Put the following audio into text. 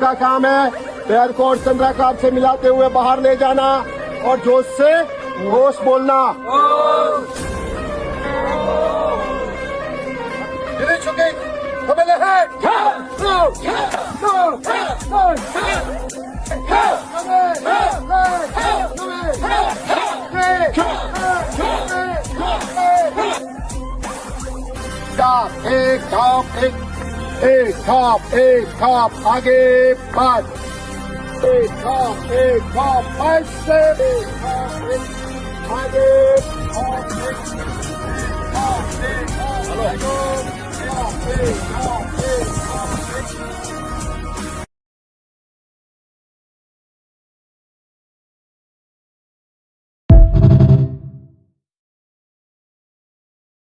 का काम है पैर को और चंद्राकार से मिलाते हुए बाहर ले जाना और जोश से होश बोलना। गिरी चुकी कबले है एक खाप आगे बढ़, एक खाप ऐसे आगे